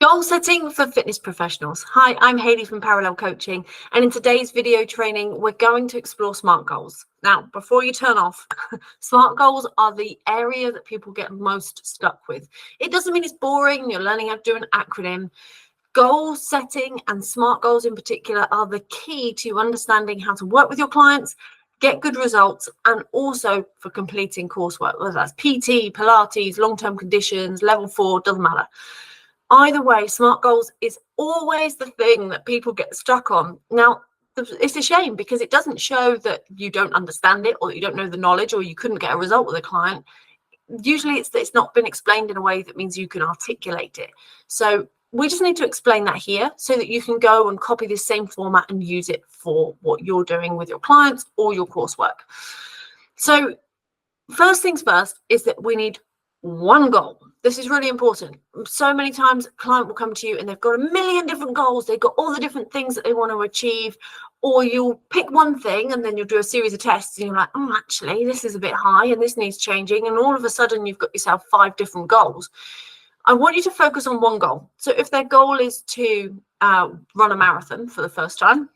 Goal setting for fitness professionals. Hi, I'm Hayley from Parallel Coaching, and in today's video training, we're going to explore SMART goals. Now, before you turn off, SMART goals are the area that people get most stuck with. It doesn't mean it's boring, you're learning how to do an acronym. Goal setting and SMART goals in particular are the key to understanding how to work with your clients, get good results, and also for completing coursework, whether that's PT, Pilates, long-term conditions, level 4, doesn't matter. Either way, SMART goals is always the thing that people get stuck on. Now, it's a shame because it doesn't show that you don't understand it or that you don't know the knowledge or you couldn't get a result with a client. Usually it's not been explained in a way that means you can articulate it. So we just need to explain that here so that you can go and copy this same format and use it for what you're doing with your clients or your coursework. So first things first is that we need one goal. This is really important. So many times a client will come to you and they've got a million different goals. They've got all the different things that they want to achieve, or you'll pick one thing and then you'll do a series of tests and you're like, oh, actually, this is a bit high and this needs changing. And all of a sudden you've got yourself 5 different goals. I want you to focus on one goal. So if their goal is to run a marathon for the first time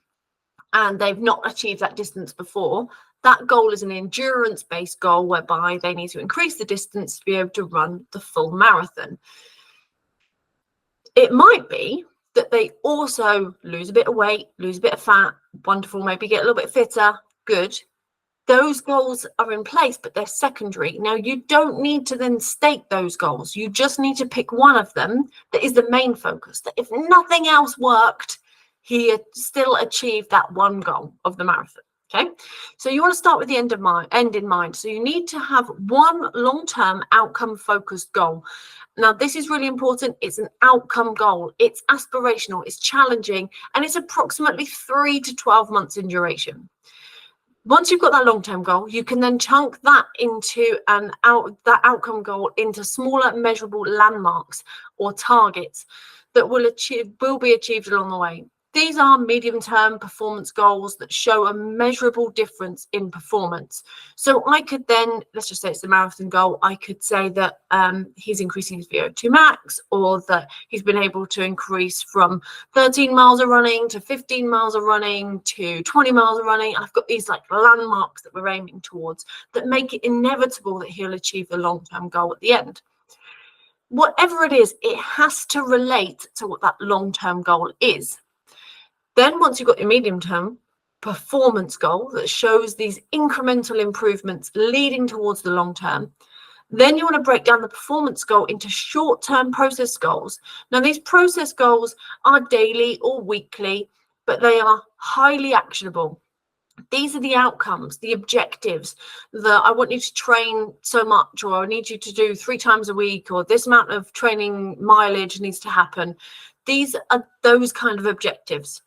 and they've not achieved that distance before, that goal is an endurance-based goal whereby they need to increase the distance to be able to run the full marathon. It might be that they also lose a bit of weight, lose a bit of fat, wonderful, maybe get a little bit fitter, good. Those goals are in place, but they're secondary. Now, you don't need to then state those goals. You just need to pick one of them that is the main focus, that if nothing else worked, he still achieved that one goal of the marathon. Okay, so you want to start with the end in mind. So you need to have one long-term outcome-focused goal. Now, this is really important. It's an outcome goal. It's aspirational, it's challenging, and it's approximately 3 to 12 months in duration. Once you've got that long-term goal, you can then chunk that into that outcome goal into smaller measurable landmarks or targets that will be achieved along the way. These are medium-term performance goals that show a measurable difference in performance. So I could then, let's just say it's the marathon goal, I could say that he's increasing his VO2 max, or that he's been able to increase from 13 miles of running to 15 miles of running to 20 miles of running. I've got these like landmarks that we're aiming towards that make it inevitable that he'll achieve the long-term goal at the end. Whatever it is, it has to relate to what that long-term goal is. Then once you've got your medium-term performance goal that shows these incremental improvements leading towards the long-term, then you want to break down the performance goal into short-term process goals. Now, these process goals are daily or weekly, but they are highly actionable. These are the outcomes, the objectives that I want you to train so much, or I need you to do 3 times a week, or this amount of training mileage needs to happen. These are those kind of objectives.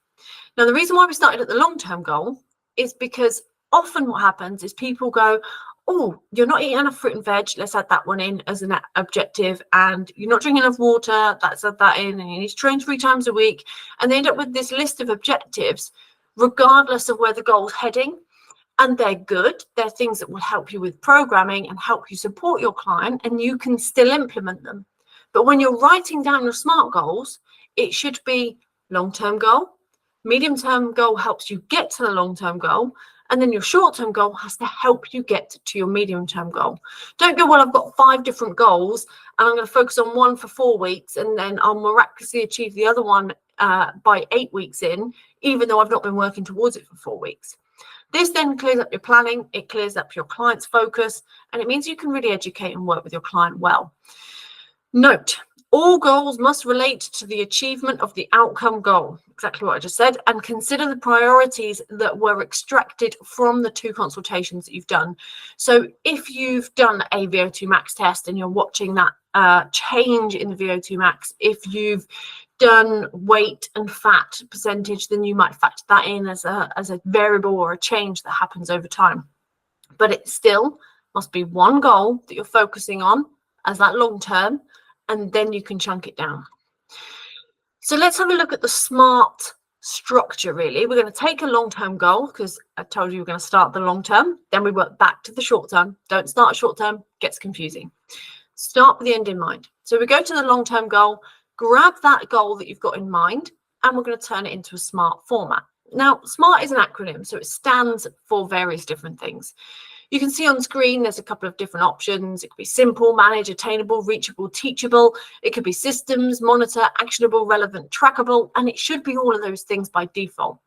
Now, the reason why we started at the long-term goal is because often what happens is people go, oh, you're not eating enough fruit and veg, let's add that one in as an objective, and you're not drinking enough water, let's add that in, and you need to train 3 times a week, and they end up with this list of objectives regardless of where the goal's heading. And they're good, they're things that will help you with programming and help you support your client, and you can still implement them. But when you're writing down your SMART goals, it should be long-term goal, medium-term goal helps you get to the long-term goal, and then your short-term goal has to help you get to your medium-term goal. Don't go, well, I've got 5 different goals and I'm going to focus on one for 4 weeks and then I'll miraculously achieve the other one by 8 weeks in, even though I've not been working towards it for 4 weeks. This then clears up your planning, it clears up your client's focus, and it means you can really educate and work with your client well. Note, all goals must relate to the achievement of the outcome goal, exactly what I just said, and consider the priorities that were extracted from the 2 consultations that you've done. So if you've done a VO2 max test and you're watching that change in the VO2 max, if you've done weight and fat percentage, then you might factor that in as a variable or a change that happens over time. But it still must be one goal that you're focusing on as that long term, and then you can chunk it down. So let's have a look at the SMART structure, really. We're going to take a long-term goal, because I told you we're going to start the long-term, then we work back to the short-term. Don't start short-term, gets confusing. Start with the end in mind. So we go to the long-term goal, grab that goal that you've got in mind, and we're going to turn it into a SMART format. Now, SMART is an acronym, so it stands for various different things. You can see on screen there's a couple of different options. It could be simple, manage, attainable, reachable, teachable. It could be systems, monitor, actionable, relevant, trackable, and it should be all of those things by default.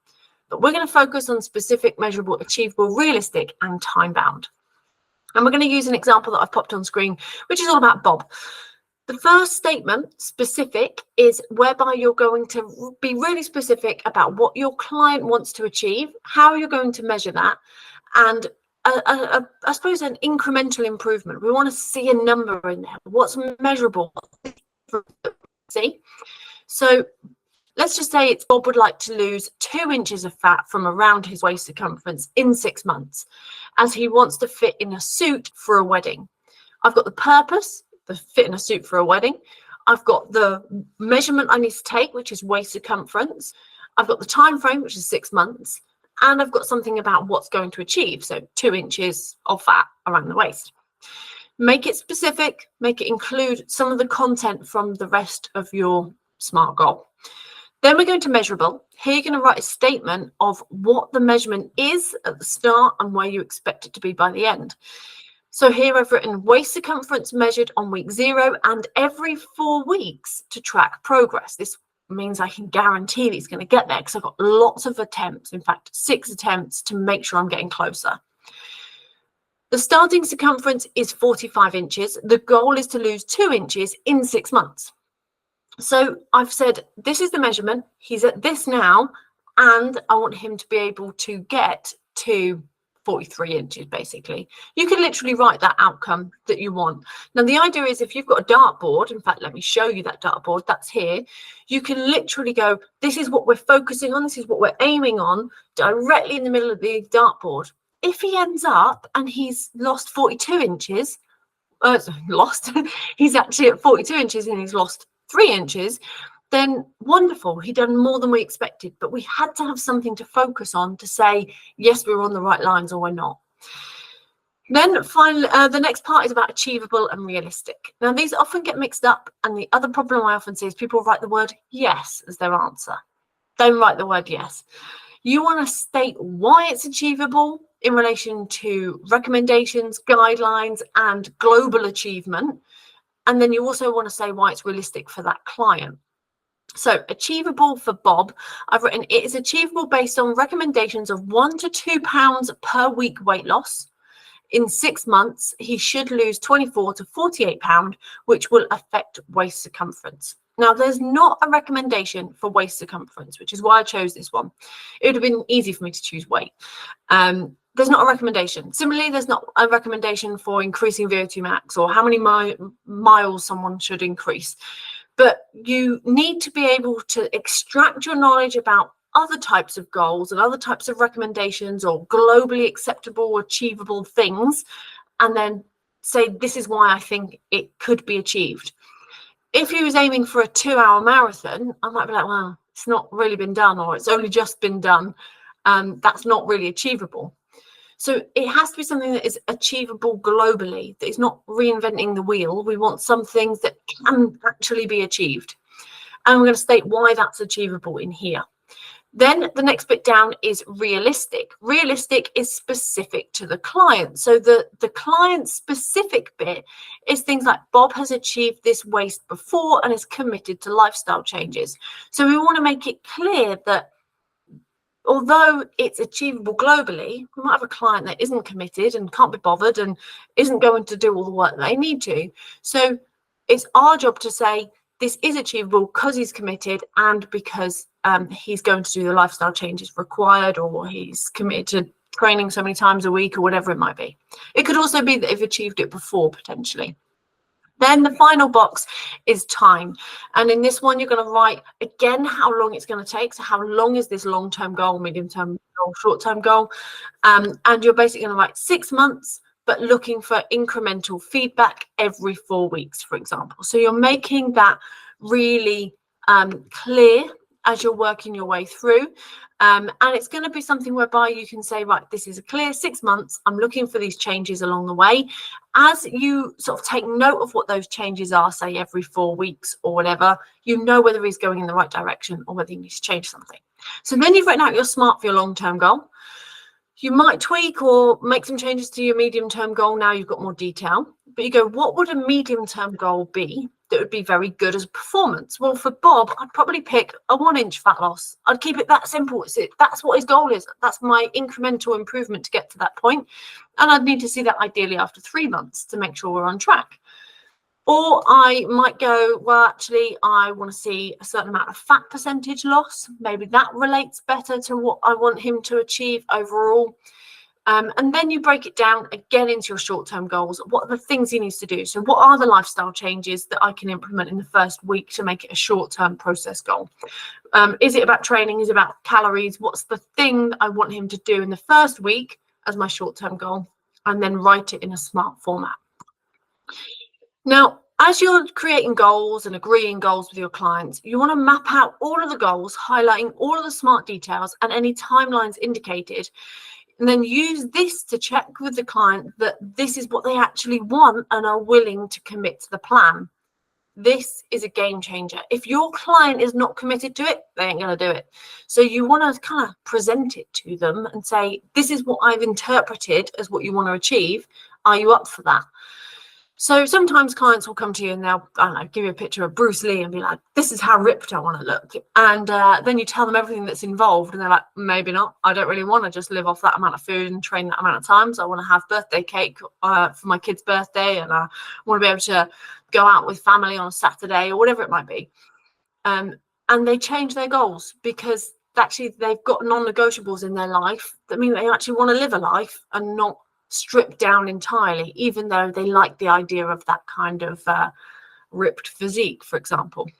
But we're going to focus on specific, measurable, achievable, realistic, and time-bound. And we're going to use an example that I've popped on screen, which is all about Bob. The first statement, specific, is whereby you're going to be really specific about what your client wants to achieve, how you're going to measure that, and I suppose an incremental improvement. We want to see a number in there. What's measurable? See? So let's just say it's Bob would like to lose 2 inches of fat from around his waist circumference in 6 months, as he wants to fit in a suit for a wedding. I've got the purpose, the fit in a suit for a wedding. I've got the measurement I need to take, which is waist circumference. I've got the time frame, which is 6 months. And I've got something about what's going to achieve. So 2 inches of fat around the waist. Make it specific, make it include some of the content from the rest of your SMART goal. Then we're going to measurable. Here you're going to write a statement of what the measurement is at the start and where you expect it to be by the end. So here I've written waist circumference measured on week 0 and every 4 weeks to track progress. This means I can guarantee that he's going to get there because I've got lots of attempts, in fact 6 attempts, to make sure I'm getting closer. The starting circumference is 45 inches. The goal is to lose 2 inches in 6 months. So I've said this is the measurement, he's at this now, and I want him to be able to get to 43 inches basically. You can literally write that outcome that you want. Now the idea is if you've got a dartboard, in fact let me show you that dartboard, that's here, you can literally go, this is what we're focusing on, this is what we're aiming on, directly in the middle of the dartboard. If he ends up and he's lost 42 inches, he's actually at 42 inches and he's lost 3 inches, then wonderful, he'd done more than we expected. But we had to have something to focus on to say, yes, we're on the right lines or we're not. Then finally, the next part is about achievable and realistic. Now, these often get mixed up. And the other problem I often see is people write the word yes as their answer. Don't write the word yes. You want to state why it's achievable in relation to recommendations, guidelines, and global achievement. And then you also want to say why it's realistic for that client. So achievable for Bob, I've written it is achievable based on recommendations of 1 to 2 pounds per week weight loss. In 6 months, he should lose 24 to 48 pounds, which will affect waist circumference. Now, there's not a recommendation for waist circumference, which is why I chose this one. It would have been easy for me to choose weight. There's not a recommendation. Similarly, there's not a recommendation for increasing VO2 max or how many miles someone should increase. But you need to be able to extract your knowledge about other types of goals and other types of recommendations or globally acceptable, achievable things, and then say, this is why I think it could be achieved. If he was aiming for a 2-hour marathon, I might be like, well, it's not really been done, or it's only just been done. That's not really achievable. So it has to be something that is achievable globally, that is not reinventing the wheel. We want some things that can actually be achieved. And we're going to state why that's achievable in here. Then the next bit down is realistic. Realistic is specific to the client. So the client specific bit is things like Bob has achieved this waist before and is committed to lifestyle changes. So we want to make it clear that although it's achievable globally, we might have a client that isn't committed and can't be bothered and isn't going to do all the work they need to. So it's our job to say this is achievable because he's committed and because he's going to do the lifestyle changes required, or he's committed to training so many times a week, or whatever it might be. It could also be that they've achieved it before, potentially. Then the final box is time. And in this one, you're going to write, again, how long it's going to take. So how long is this long-term goal, medium-term goal, short-term goal? And you're basically going to write 6 months, but looking for incremental feedback every 4 weeks, for example. So you're making that really clear as you're working your way through. And it's going to be something whereby you can say, right, this is a clear 6 months. I'm looking for these changes along the way. As you sort of take note of what those changes are, say every 4 weeks or whatever, you know whether he's going in the right direction or whether you need to change something. So then you've written out your SMART for your long-term goal. You might tweak or make some changes to your medium-term goal. Now you've got more detail, but you go, what would a medium-term goal be that would be very good as a performance? Well, for Bob, I'd probably pick a 1-inch fat loss. I'd keep it that simple. That's what his goal is. That's my incremental improvement to get to that point. And I'd need to see that ideally after 3 months to make sure we're on track. Or I might go, well, actually, I want to see a certain amount of fat percentage loss. Maybe that relates better to what I want him to achieve overall. And then you break it down again into your short-term goals. What are the things he needs to do? So what are the lifestyle changes that I can implement in the first week to make it a short-term process goal? Is it about training? Is it about calories? What's the thing I want him to do in the first week as my short-term goal? And then write it in a SMART format. Now, as you're creating goals and agreeing goals with your clients, you want to map out all of the goals, highlighting all of the SMART details and any timelines indicated, and then use this to check with the client that this is what they actually want and are willing to commit to the plan. This is a game changer. If your client is not committed to it, they ain't going to do it. So you want to kind of present it to them and say, this is what I've interpreted as what you want to achieve. Are you up for that? So sometimes clients will come to you and they'll, I don't know, give you a picture of Bruce Lee and be like, this is how ripped I want to look. And then you tell them everything that's involved and they're like, maybe not. I don't really want to just live off that amount of food and train that amount of times. I want to have birthday cake for my kid's birthday, and I want to be able to go out with family on a Saturday or whatever it might be. And they change their goals because actually they've got non-negotiables in their life that mean they actually want to live a life and not stripped down entirely, even though they like the idea of that kind of ripped physique, for example.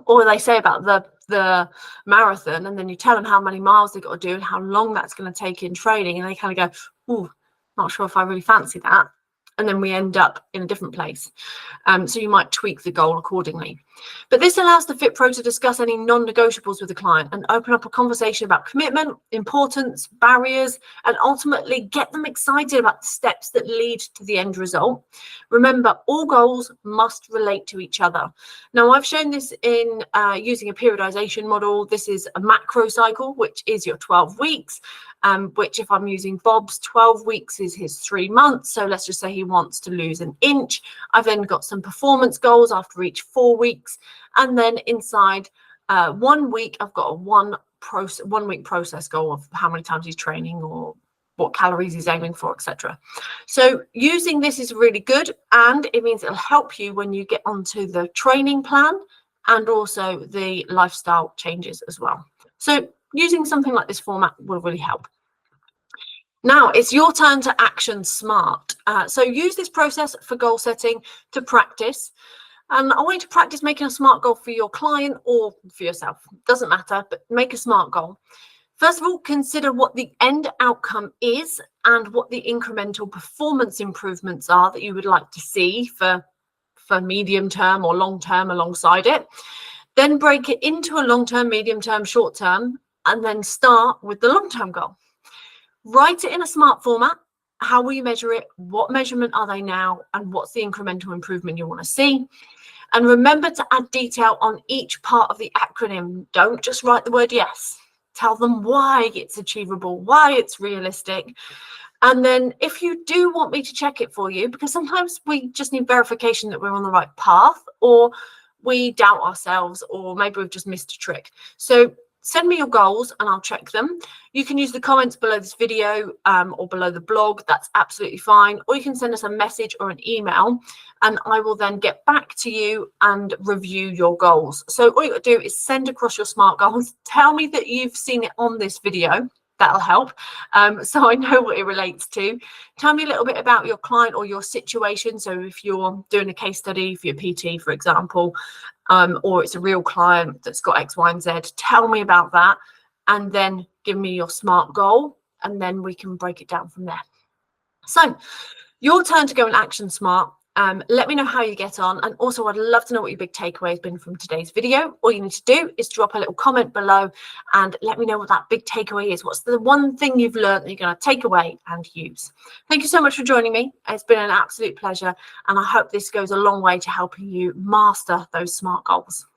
Or they say about the marathon, and then you tell them how many miles they've got to do and how long that's going to take in training, and they kind of go, ooh, not sure if I really fancy that. And then we end up in a different place. So you might tweak the goal accordingly. But this allows the FITPRO to discuss any non-negotiables with the client and open up a conversation about commitment, importance, barriers, and ultimately get them excited about the steps that lead to the end result. Remember, all goals must relate to each other. Now, I've shown this in using a periodization model. This is a macro cycle, which is your 12 weeks. Which if I'm using Bob's, 12 weeks is his 3 months. So let's just say he wants to lose 1 inch. I've then got some performance goals after each 4 weeks. And then inside 1 week, I've got a 1 week process goal of how many times he's training or what calories he's aiming for, etc. So using this is really good, and it means it'll help you when you get onto the training plan and also the lifestyle changes as well. So using something like this format will really help. Now it's your turn to action SMART. So use this process for goal setting to practice. And I want you to practice making a SMART goal for your client or for yourself. Doesn't matter, but make a SMART goal. First of all, consider what the end outcome is and what the incremental performance improvements are that you would like to see for medium term or long term alongside it. Then break it into a long term, medium term, short term, and then start with the long-term goal. Write it in a SMART format. How will you measure it? What measurement are they now? And what's the incremental improvement you want to see? And remember to add detail on each part of the acronym. Don't just write the word yes. Tell them why it's achievable, why it's realistic. And then if you do want me to check it for you, because sometimes we just need verification that we're on the right path, or we doubt ourselves, or maybe we've just missed a trick. So send me your goals and I'll check them. You can use the comments below this video or below the blog. That's absolutely fine. Or you can send us a message or an email and I will then get back to you and review your goals. So all you got to do is send across your SMART goals. Tell me that you've seen it on this video. That'll help. So I know what it relates to. Tell me a little bit about your client or your situation. So if you're doing a case study for your PT, for example, or it's a real client that's got X, Y, and Z, tell me about that and then give me your SMART goal and then we can break it down from there. So your turn to go and action SMART. Let me know how you get on, and also I'd love to know what your big takeaway has been from today's video. All you need to do is drop a little comment below and let me know what that big takeaway is. What's the one thing you've learned that you're going to take away and use? Thank you so much for joining me. It's been an absolute pleasure, and I hope this goes a long way to helping you master those SMART goals.